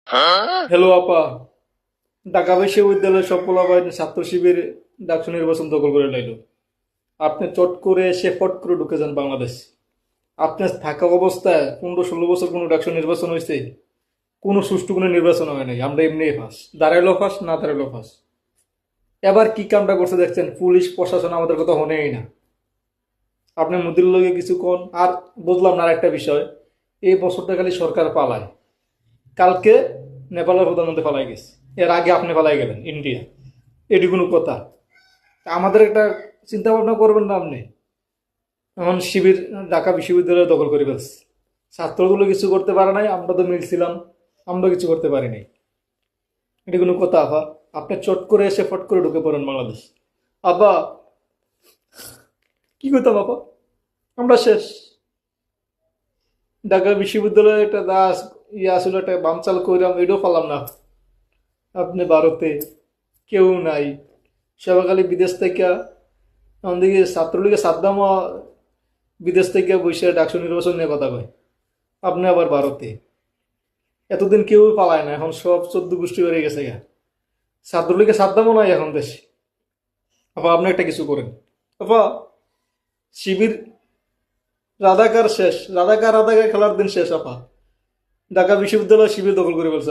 Hello আপা, ঢাকা বিশ্ববিদ্যালয়ের সব পোলাপাইন ছাত্র শিবির ডাকসু নির্বাচন দখল করে লাইল। আপনি চট করে এসে ফট করে ঢুকে যান বাংলাদেশ। আপনার থাকা অবস্থায় 15-16 বছর কোনো ডাকসু নির্বাচন হয়েছে? কোনো সুষ্ঠু কোনো নির্বাচন হয় নাই, আমরা এমনি ফাঁস, দাঁড়াইলো ফাঁস, না দাঁড়াইলো ফাঁস। এবার কি কামটা করছে দেখছেন, পুলিশ প্রশাসন আমাদের কথা হনেই না। আপনি মুদির লগে কিছু কোন আর বুঝলাম না। আর একটা বিষয়, এই বছরটা খালি সরকার পালায়। কালকে নেপালের প্রধানমন্ত্রী পালাই গেছে, এর আগে আপনি পালাই গেলেন ইন্ডিয়া। এটি কোনো কথা? আমাদের একটা চিন্তা ভাবনা করবেন না আপনি? এখন শিবির ঢাকা বিশ্ববিদ্যালয় দখল করে ফেলছে, ছাত্রগুলো কিছু করতে পারে নাই, আমরা তো মিলছিলাম, আমরা কিছু করতে পারি নাই। এটি কোনো কথা আপা? আপনি চট করে এসে ফট করে ঢুকে পড়েন বাংলাদেশ। আপা, কি করতাম আপা, আমরা শেষ। ঢাকা বিশ্ববিদ্যালয়ে একটা দাস ইয়ে আসলে একটা বামচাল কইরাম, এটাও পারলাম না। আপনি ভারতে, কেউ নাই, সবাই খালি বিদেশ থেকে। আমাদেরকে ছাত্রলীগের সাদ্দাম বিদেশ থেকে বসে ডাকসু নির্বাচন নিয়ে কথা কয়, আপনি আবার ভারতে। এতদিন কেউ পালায় না, এখন সব 14 গোষ্ঠী হয়ে গেছে গা। ছাত্রলীগের সাদ্দামও নাই এখন দেশে। আপা আপনি একটা কিছু করেন আপা। শিবির রাধাকার শেষ, রাধাকার রাধাকার খেলার দিন শেষ আপা। ঢাকা বিশ্ববিদ্যালয় শিবির দখল করে ফেলছে।